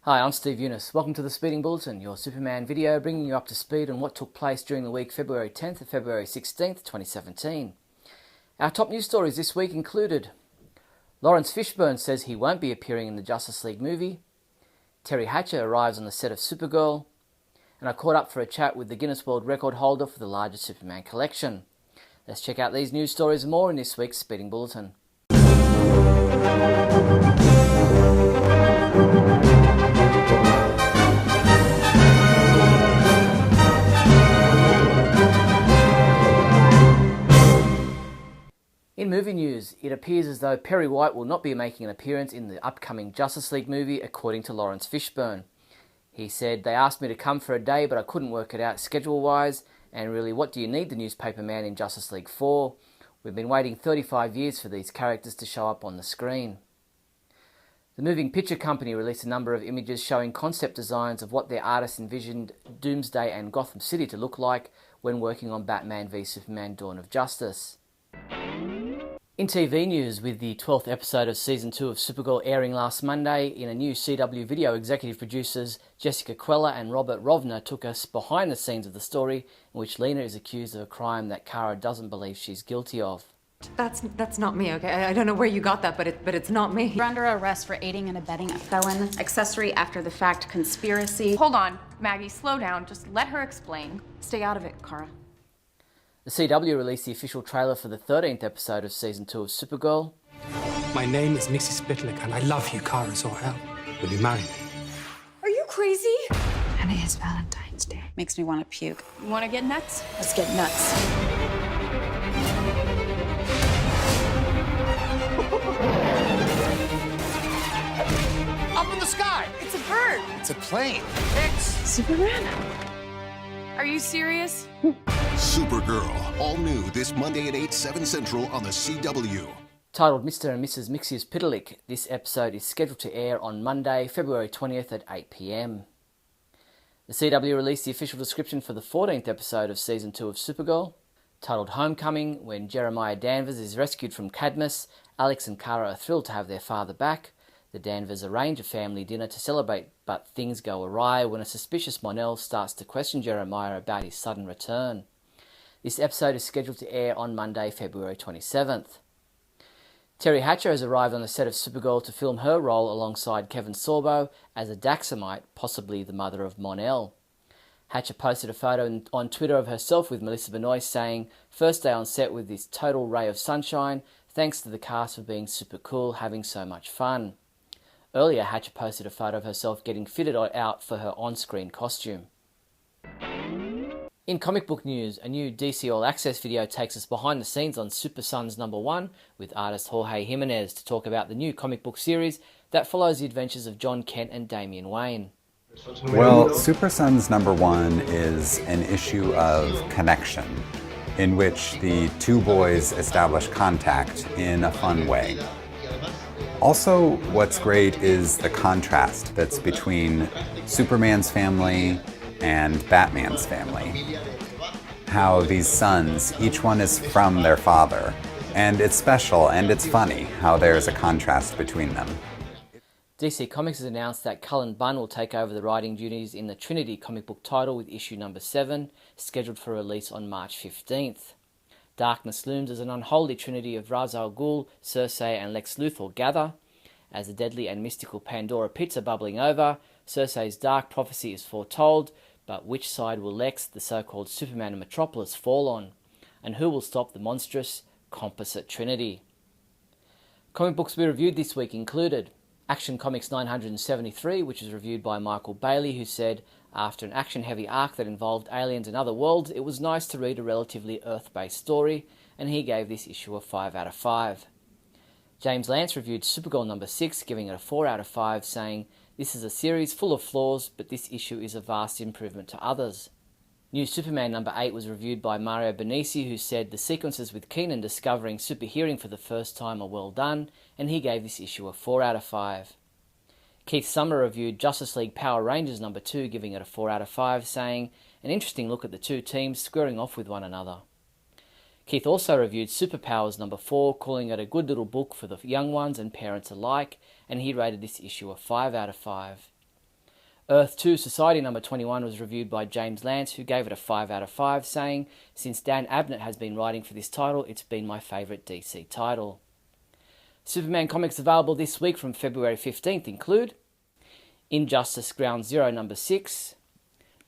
Hi, I'm Steve Younis. Welcome to the Speeding Bulletin, your Superman video bringing you up to speed on what took place during the week February 10th to February 16th, 2017. Our top news stories this week included Laurence Fishburne says he won't be appearing in the Justice League movie, Teri Hatcher arrives on the set of Supergirl, and I caught up for a chat with the Guinness World Record holder for the largest Superman collection. Let's check out these news stories and more in this week's Speeding Bulletin. In movie news, it appears as though Perry White will not be making an appearance in the upcoming Justice League movie, according to Laurence Fishburne. He said, "They asked me to come for a day, but I couldn't work it out schedule-wise, and really, what do you need the newspaper man in Justice League for? We've been waiting 35 years for these characters to show up on the screen." The moving picture company released a number of images showing concept designs of what their artists envisioned Doomsday and Gotham City to look like when working on Batman v Superman: Dawn of Justice. In TV news, with the 12th episode of Season 2 of Supergirl airing last Monday, in a new CW video, executive producers Jessica Queller and Robert Rovner took us behind the scenes of the story in which Lena is accused of a crime that Kara doesn't believe she's guilty of. That's not me, okay? I don't know where you got that, but it's not me. You're under arrest for aiding and abetting a felon, accessory after the fact conspiracy. Hold on, Maggie, slow down. Just let her explain. Stay out of it, Kara. The CW released the official trailer for the 13th episode of Season 2 of Supergirl. My name is Mrs. Spitlick, and I love you, Kara Zor-El. Will you marry me? Are you crazy? And it's Valentine's Day. Makes me want to puke. You want to get nuts? Let's get nuts. Up in the sky! It's a bird. It's a plane. It's Superman? Are you serious? Supergirl, all new this Monday at 8, 7 Central on the CW. Titled Mr. and Mrs. Mixie-Pitalik, this episode is scheduled to air on Monday, February 20th at 8 p.m. The CW released the official description for the 14th episode of Season 2 of Supergirl. Titled Homecoming, when Jeremiah Danvers is rescued from Cadmus, Alex and Kara are thrilled to have their father back. The Danvers arrange a family dinner to celebrate, but things go awry when a suspicious Mon-El starts to question Jeremiah about his sudden return. This episode is scheduled to air on Monday, February 27th. Teri Hatcher has arrived on the set of Supergirl to film her role alongside Kevin Sorbo as a Daxamite, possibly the mother of Mon-El. Hatcher posted a photo on Twitter of herself with Melissa Benoist saying, "First day on set with this total ray of sunshine, thanks to the cast for being super cool, having so much fun." Earlier, Hatcher posted a photo of herself getting fitted out for her on-screen costume. In comic book news, a new DC All Access video takes us behind the scenes on Super Sons #1 with artist Jorge Jimenez to talk about the new comic book series that follows the adventures of John Kent and Damian Wayne. Well, Super Sons #1 is an issue of connection in which the two boys establish contact in a fun way. Also, what's great is the contrast that's between Superman's family and Batman's family. How these sons, each one is from their father, and it's special and it's funny how there's a contrast between them. DC Comics has announced that Cullen Bunn will take over the writing duties in the Trinity comic book title with issue number 7, scheduled for release on March 15th. Darkness looms as an unholy trinity of Ra's al Ghul, Cersei and Lex Luthor gather. As the deadly and mystical Pandora pits are bubbling over, Cersei's dark prophecy is foretold, but which side will Lex, the so-called Superman of Metropolis, fall on? And who will stop the monstrous, composite trinity? Comic books we reviewed this week included Action Comics 973, which was reviewed by Michael Bailey, who said, after an action-heavy arc that involved aliens and other worlds, it was nice to read a relatively Earth-based story, and he gave this issue a 5 out of 5. James Lance reviewed Supergirl #6, giving it a 4 out of 5, saying, "This is a series full of flaws, but this issue is a vast improvement to others." New Superman #8 was reviewed by Mario Benisi, who said the sequences with Keenan discovering super hearing for the first time are well done, and he gave this issue a 4 out of 5. Keith Summer reviewed Justice League Power Rangers #2, giving it a 4 out of 5, saying, an interesting look at the two teams squaring off with one another. Keith also reviewed Superpowers #4, calling it a good little book for the young ones and parents alike, and he rated this issue a 5 out of 5. Earth 2 Society number 21 was reviewed by James Lance, who gave it a 5 out of 5, saying, "Since Dan Abnett has been writing for this title, it's been my favourite DC title." Superman comics available this week from February 15th include Injustice Ground Zero number 6,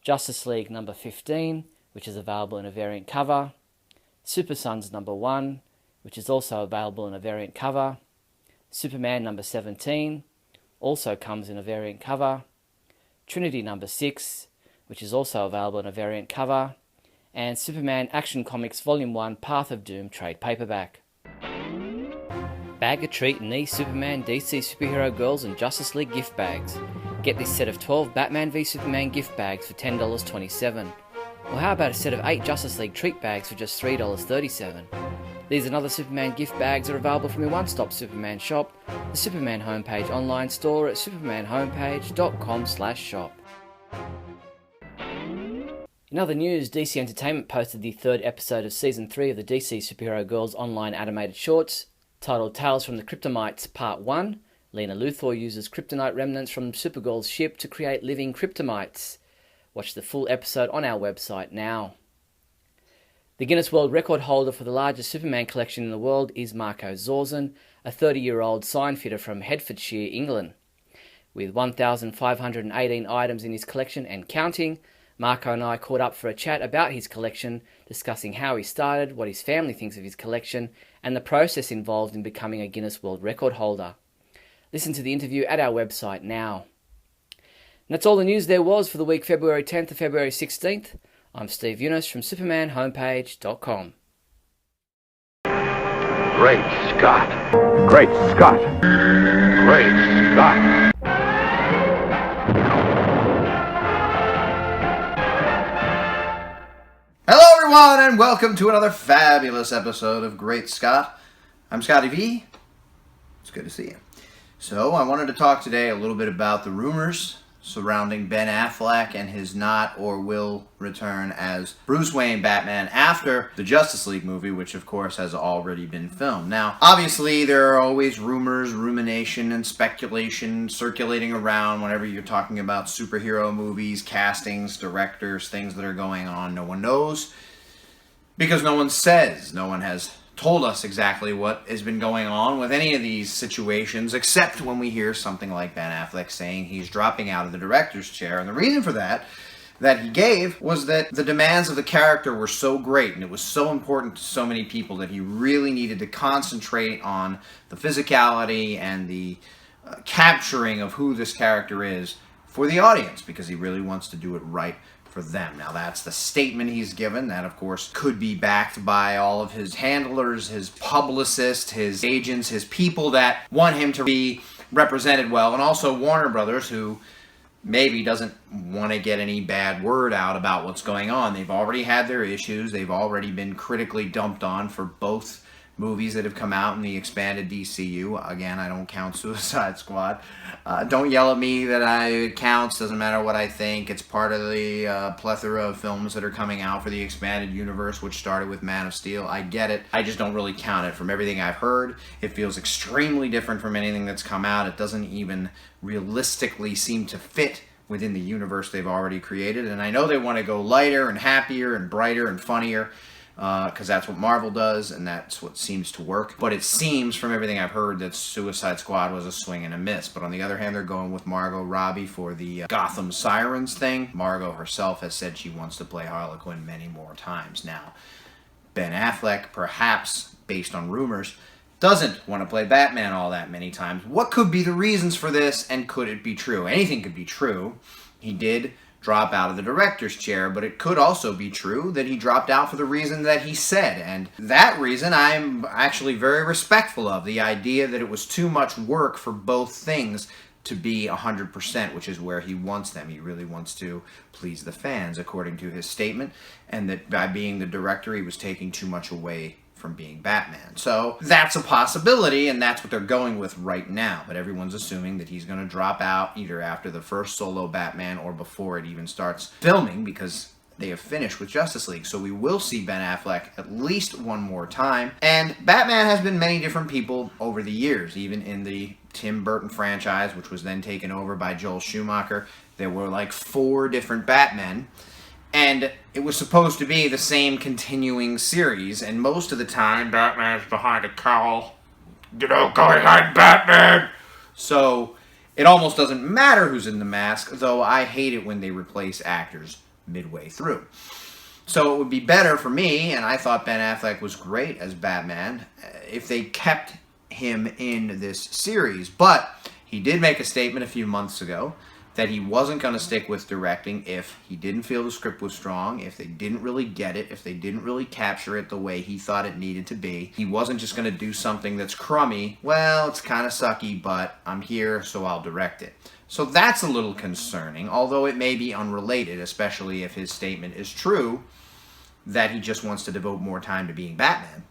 Justice League number 15, which is available in a variant cover, Super Sons number 1, which is also available in a variant cover, Superman number 17, also comes in a variant cover, Trinity number 6, which is also available in a variant cover, and Superman Action Comics Volume 1 Path of Doom trade paperback. Bag a treat in these Superman, DC Superhero Girls and Justice League gift bags. Get this set of 12 Batman v Superman gift bags for $10.27. Or how about a set of 8 Justice League treat bags for just $3.37? These and other Superman gift bags are available from your one-stop Superman shop, the Superman homepage online store at supermanhomepage.com/shop. In other news, DC Entertainment posted the 3rd episode of Season 3 of the DC Superhero Girls online animated shorts, titled Tales from the Kryptonites Part 1. Lena Luthor uses kryptonite remnants from Supergirl's ship to create living kryptonites. Watch the full episode on our website now. The Guinness World Record holder for the largest Superman collection in the world is Marco Zorzan, a 30-year-old sign fitter from Hertfordshire, England. With 1,518 items in his collection and counting, Marco and I caught up for a chat about his collection, discussing how he started, what his family thinks of his collection, and the process involved in becoming a Guinness World Record holder. Listen to the interview at our website now. And that's all the news there was for the week February 10th to February 16th. I'm Steve Younis from supermanhomepage.com. Great Scott. Great Scott. Great Scott. Hello everyone and welcome to another fabulous episode of Great Scott. I'm Scotty V. It's good to see you. So I wanted to talk today a little bit about the rumors surrounding Ben Affleck and his not or will return as Bruce Wayne Batman after the Justice League movie, which of course has already been filmed. Now, obviously there are always rumors, rumination, and speculation circulating around whenever you're talking about superhero movies, castings, directors, things that are going on. No one knows because no one says. No one has told us exactly what has been going on with any of these situations, except when we hear something like Ben Affleck saying he's dropping out of the director's chair. And the reason for that he gave was that the demands of the character were so great and it was so important to so many people that he really needed to concentrate on the physicality and the capturing of who this character is for the audience, because he really wants to do it right for them. Now that's the statement he's given. That of course could be backed by all of his handlers, his publicists, his agents, his people that want him to be represented well, and also Warner Brothers, who maybe doesn't want to get any bad word out about what's going on. They've already had their issues. They've already been critically dumped on for both movies that have come out in the expanded DCU. Again, I don't count Suicide Squad. Don't yell at me that it counts. Doesn't matter what I think. It's part of the plethora of films that are coming out for the expanded universe, which started with Man of Steel. I get it. I just don't really count it. From everything I've heard, it feels extremely different from anything that's come out. It doesn't even realistically seem to fit within the universe they've already created. And I know they want to go lighter and happier and brighter and funnier, because that's what Marvel does, and that's what seems to work. But it seems, from everything I've heard, that Suicide Squad was a swing and a miss. But on the other hand, they're going with Margot Robbie for the Gotham Sirens thing. Margot herself has said she wants to play Harley Quinn many more times. Now, Ben Affleck, perhaps, based on rumors, doesn't want to play Batman all that many times. What could be the reasons for this, and could it be true? Anything could be true. He did drop out of the director's chair, but it could also be true that he dropped out for the reason that he said, and that reason I'm actually very respectful of. The idea that it was too much work for both things to be 100%, which is where he wants them. He really wants to please the fans, according to his statement, and that by being the director, he was taking too much away from being Batman. So that's a possibility, and that's what they're going with right now. But everyone's assuming that he's going to drop out either after the first solo Batman or before it even starts filming, because they have finished with Justice League. So we will see Ben Affleck at least one more time. And Batman has been many different people over the years, even in the Tim Burton franchise, which was then taken over by Joel Schumacher. There were like 4 different Batmen, and it was supposed to be the same continuing series, and most of the time Batman's behind a cowl. You don't go behind Batman! So it almost doesn't matter who's in the mask, though I hate it when they replace actors midway through. So it would be better for me, and I thought Ben Affleck was great as Batman, if they kept him in this series. But he did make a statement a few months ago that he wasn't going to stick with directing if he didn't feel the script was strong, if they didn't really get it, if they didn't really capture it the way he thought it needed to be. He wasn't just going to do something that's crummy. Well, it's kind of sucky, but I'm here, so I'll direct it. So that's a little concerning, although it may be unrelated, especially if his statement is true, that he just wants to devote more time to being Batman.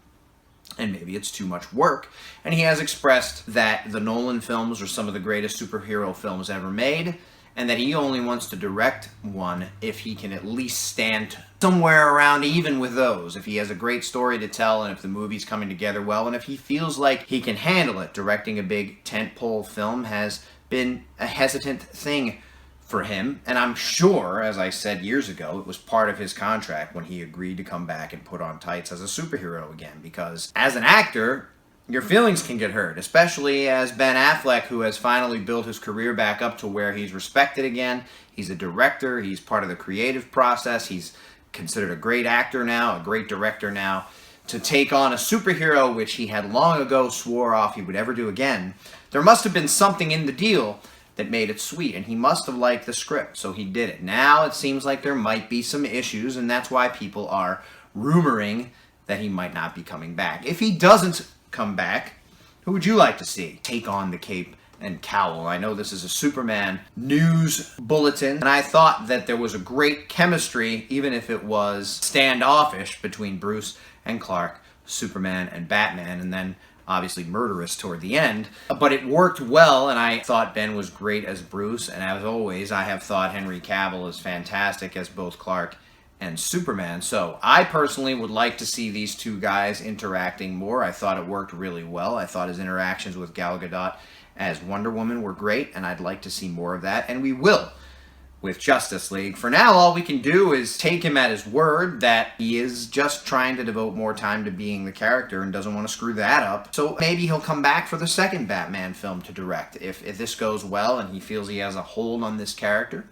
And maybe it's too much work. And he has expressed that the Nolan films are some of the greatest superhero films ever made, and that he only wants to direct one if he can at least stand somewhere around even with those. If he has a great story to tell, and if the movie's coming together well, and if he feels like he can handle it. Directing a big tentpole film has been a hesitant thing for him, and I'm sure, as I said years ago, it was part of his contract when he agreed to come back and put on tights as a superhero again, because as an actor, your feelings can get hurt, especially as Ben Affleck, who has finally built his career back up to where he's respected again. He's a director, he's part of the creative process, he's considered a great actor now, a great director now. To take on a superhero, which he had long ago swore off he would ever do again, there must have been something in the deal that made it sweet, and he must have liked the script, so he did it. Now it seems like there might be some issues, and that's why people are rumoring that he might not be coming back. If he doesn't come back, who would you like to see take on the cape and cowl? I know this is a Superman news bulletin, and I thought that there was a great chemistry, even if it was standoffish, between Bruce and Clark, Superman and Batman, and then obviously murderous toward the end. But it worked well, and I thought Ben was great as Bruce, and as always, I have thought Henry Cavill is fantastic as both Clark and Superman. So I personally would like to see these two guys interacting more. I thought it worked really well. I thought his interactions with Gal Gadot as Wonder Woman were great, and I'd like to see more of that, and we will with Justice League. For now, all we can do is take him at his word that he is just trying to devote more time to being the character and doesn't want to screw that up. So maybe he'll come back for the second Batman film to direct if this goes well and he feels he has a hold on this character.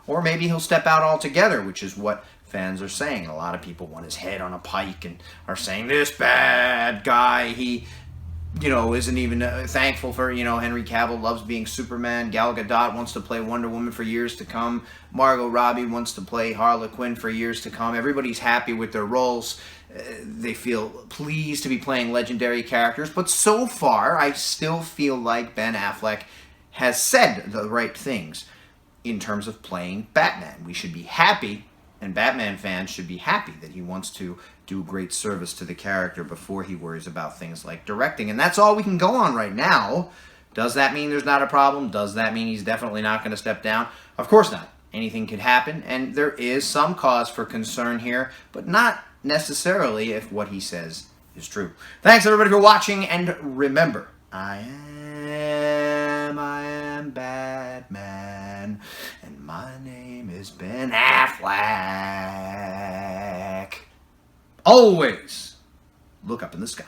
Or maybe he'll step out altogether, which is what fans are saying. A lot of people want his head on a pike and are saying, this bad guy, he isn't even thankful for, Henry Cavill loves being Superman. Gal Gadot wants to play Wonder Woman for years to come. Margot Robbie wants to play Harley Quinn for years to come. Everybody's happy with their roles. They feel pleased to be playing legendary characters. But so far, I still feel like Ben Affleck has said the right things in terms of playing Batman. We should be happy, and Batman fans should be happy that he wants to do great service to the character before he worries about things like directing. And that's all we can go on right now. Does that mean there's not a problem? Does that mean he's definitely not going to step down? Of course not. Anything could happen, and there is some cause for concern here, but not necessarily if what he says is true. Thanks everybody for watching, and remember, I am Batman, and my name is Ben Affleck. Always look up in the sky.